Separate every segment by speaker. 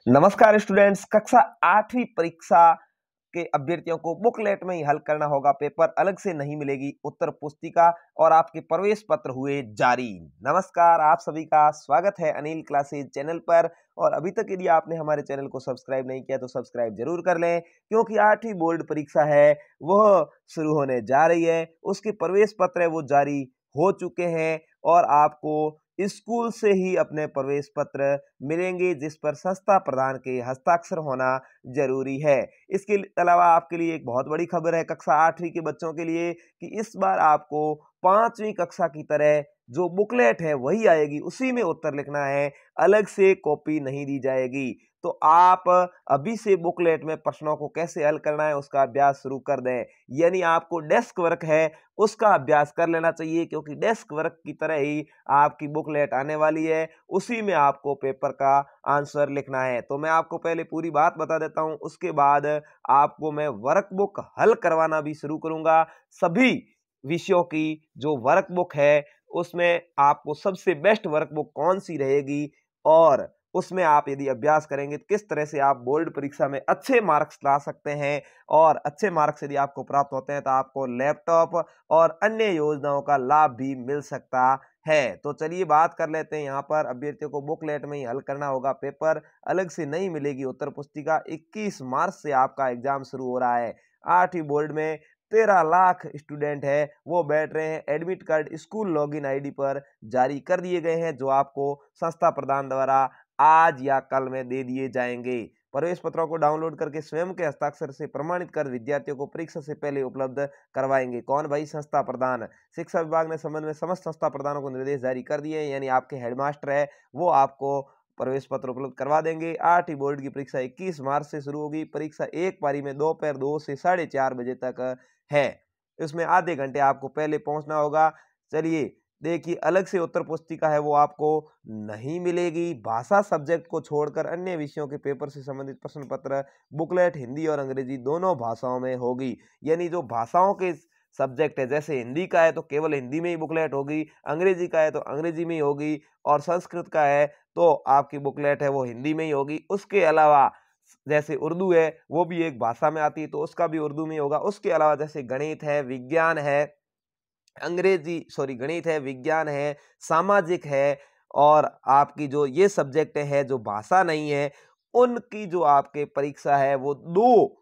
Speaker 1: नमस्कार स्टूडेंट्स, कक्षा 8वीं परीक्षा के अभ्यर्थियों को बुकलेट में ही हल करना होगा पेपर, अलग से नहीं मिलेगी उत्तर पुस्तिका और आपके प्रवेश पत्र हुए जारी। नमस्कार, आप सभी का स्वागत है अनिल क्लासेज चैनल पर। और अभी तक यदि आपने हमारे चैनल को सब्सक्राइब नहीं किया तो सब्सक्राइब जरूर कर लें, क्योंकि 8वीं बोर्ड परीक्षा है वह शुरू होने जा रही है। उसके प्रवेश पत्र है वो जारी हो चुके हैं और आपको स्कूल से ही अपने प्रवेश पत्र मिलेंगे, जिस पर संस्था प्रधान के हस्ताक्षर होना जरूरी है। इसके अलावा आपके लिए एक बहुत बड़ी खबर है कक्षा 8वीं के बच्चों के लिए कि इस बार आपको 5वीं कक्षा की तरह जो बुकलेट है वही आएगी, उसी में उत्तर लिखना है, अलग से कॉपी नहीं दी जाएगी। तो आप अभी से बुकलेट में प्रश्नों को कैसे हल करना है उसका अभ्यास शुरू कर दें। यानी आपको डेस्क वर्क है उसका अभ्यास कर लेना चाहिए, क्योंकि डेस्क वर्क की तरह ही आपकी बुकलेट आने वाली है, उसी में आपको पेपर का आंसर लिखना है। तो मैं आपको पहले पूरी बात बता देता हूं, उसके बाद आपको मैं वर्कबुक हल करवाना भी शुरू करूंगा। सभी विषयों की जो वर्कबुक है उसमें आपको सबसे बेस्ट वर्कबुक कौन सी रहेगी और उसमें आप यदि अभ्यास करेंगे तो किस तरह से आप बोर्ड परीक्षा में अच्छे मार्क्स ला सकते हैं। और अच्छे मार्क्स यदि आपको प्राप्त होते हैं तो आपको लैपटॉप और अन्य योजनाओं का लाभ भी मिल सकता है। तो चलिए बात कर लेते हैं। यहाँ पर अभ्यर्थियों को बुकलेट में ही हल करना होगा पेपर, अलग से नहीं मिलेगी उत्तर पुस्तिका। 21 मार्च से आपका एग्जाम शुरू हो रहा है। 8वीं बोर्ड में 13 लाख स्टूडेंट है वो बैठ रहे हैं। Admit card school login ID पर जारी कर दिए गए हैं, जो आपको संस्था प्रधान द्वारा आज या कल में दे दिए जाएंगे। प्रवेश पत्रों को डाउनलोड करके स्वयं के हस्ताक्षर से प्रमाणित कर विद्यार्थियों को परीक्षा से पहले उपलब्ध करवाएंगे। कौन भाई? संस्था प्रधान। शिक्षा विभाग ने संबंध में समस्त संस्था प्रधानों को निर्देश जारी कर दिए हैं, यानी आपके हेडमास्टर है वो आपको प्रवेश पत्र उपलब्ध करवा देंगे। 8वीं बोर्ड की परीक्षा 21 मार्च से शुरू होगी। परीक्षा एक पारी में दोपहर 2 से 4:30 बजे तक है। इसमें आधे घंटे आपको पहले पहुंचना होगा। चलिए देखिए, अलग से उत्तर पुस्तिका है वो आपको नहीं मिलेगी। भाषा सब्जेक्ट को छोड़कर अन्य विषयों के पेपर से संबंधित प्रश्न पत्र बुकलेट हिंदी और अंग्रेजी दोनों भाषाओं में होगी। यानी जो भाषाओं के सब्जेक्ट है, जैसे हिंदी का है तो केवल हिंदी में ही बुकलेट होगी, अंग्रेजी का है तो अंग्रेजी में ही होगी, और संस्कृत का है तो आपकी बुकलेट है वो हिंदी में ही होगी। उसके अलावा जैसे उर्दू है वो भी एक भाषा में आती है तो उसका भी उर्दू में होगा। उसके अलावा जैसे गणित है, विज्ञान है, गणित है, विज्ञान है, सामाजिक है, और आपकी जो ये सब्जेक्ट है जो भाषा नहीं है, उनकी जो आपके परीक्षा है वो दो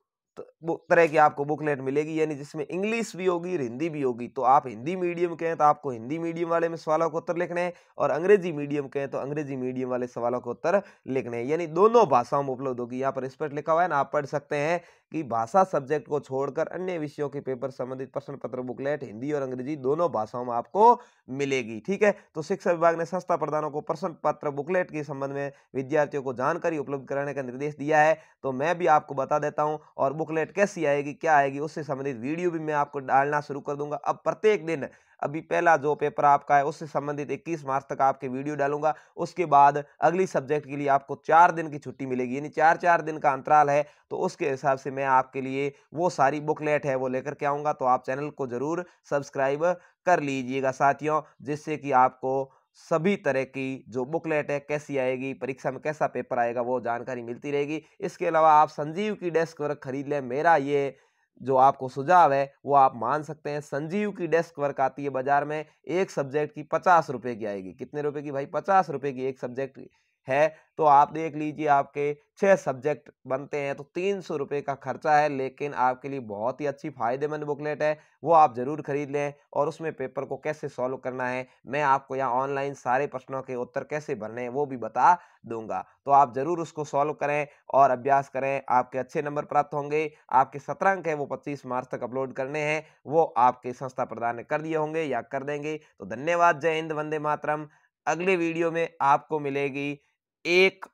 Speaker 1: तरह की आपको बुकलेट मिलेगी, यानी जिसमें इंग्लिश भी होगी और हिंदी भी होगी। तो आप हिंदी मीडियम के हैं तो आपको हिंदी मीडियम वाले में सवालों के उत्तर लिखने हैं, और अंग्रेजी मीडियम के हैं तो अंग्रेजी मीडियम वाले सवालों के उत्तर लिखने हैं। यानी दोनों भाषाओं में उपलब्ध होगी। यहाँ पर स्पष्ट लिखा हुआ है ना, आप पढ़ सकते हैं कि भाषा सब्जेक्ट को छोड़कर अन्य विषयों के पेपर संबंधित प्रश्न पत्र बुकलेट हिंदी और अंग्रेजी दोनों भाषाओं में आपको मिलेगी। ठीक है, तो शिक्षा विभाग ने संस्था प्रधानों को प्रश्न पत्र बुकलेट के संबंध में विद्यार्थियों को जानकारी उपलब्ध कराने का निर्देश दिया है। तो मैं भी आपको बता देता हूं, और बुकलेट कैसी आएगी, क्या आएगी, उससे संबंधित वीडियो भी मैं आपको डालना शुरू कर दूंगा। अब प्रत्येक दिन, अभी पहला जो पेपर आपका है उससे संबंधित 21 मार्च तक आपके वीडियो डालूंगा। उसके बाद अगली सब्जेक्ट के लिए आपको 4 दिन की छुट्टी मिलेगी, यानी 4-4 दिन का अंतराल है। तो उसके हिसाब से मैं आपके लिए वो सारी बुकलेट है वो लेकर के आऊंगा। तो आप चैनल को जरूर सब्सक्राइब कर लीजिएगा साथियों, जिससे कि आपको सभी तरह की जो बुकलेट है कैसी आएगी, परीक्षा में कैसा पेपर आएगा, वो जानकारी मिलती रहेगी। इसके अलावा आप संजीव की डेस्क वर्क खरीद लें। मेरा ये जो आपको सुझाव है वो आप मान सकते हैं। संजीव की डेस्क वर्क आती है बाजार में, एक सब्जेक्ट की 50 रुपए की आएगी। कितने रुपए की भाई? 50 रुपए की एक सब्जेक्ट है। तो आप देख लीजिए, आपके 6 सब्जेक्ट बनते हैं तो 300 रुपए का खर्चा है, लेकिन आपके लिए बहुत ही अच्छी फायदेमंद बुकलेट है, वो आप जरूर खरीद लें। और उसमें पेपर को कैसे सॉल्व करना है, मैं आपको यहाँ ऑनलाइन सारे प्रश्नों के उत्तर कैसे भरने हैं वो भी बता दूंगा। तो आप जरूर उसको सॉल्व करें और अभ्यास करें, आपके अच्छे नंबर प्राप्त होंगे। आपके 17 अंक है वो 25 मार्च तक अपलोड करने हैं, वो आपके संस्था प्रधान ने कर दिए होंगे या कर देंगे। तो धन्यवाद, जय हिंद, वंदे मातरम। अगले वीडियो में आपको मिलेगी एक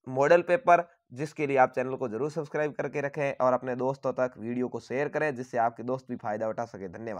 Speaker 1: मॉडल पेपर, जिसके लिए आप चैनल को जरूर सब्सक्राइब करके रखें और अपने दोस्तों तक वीडियो को शेयर करें, जिससे आपके दोस्त भी फायदा उठा सके। धन्यवाद।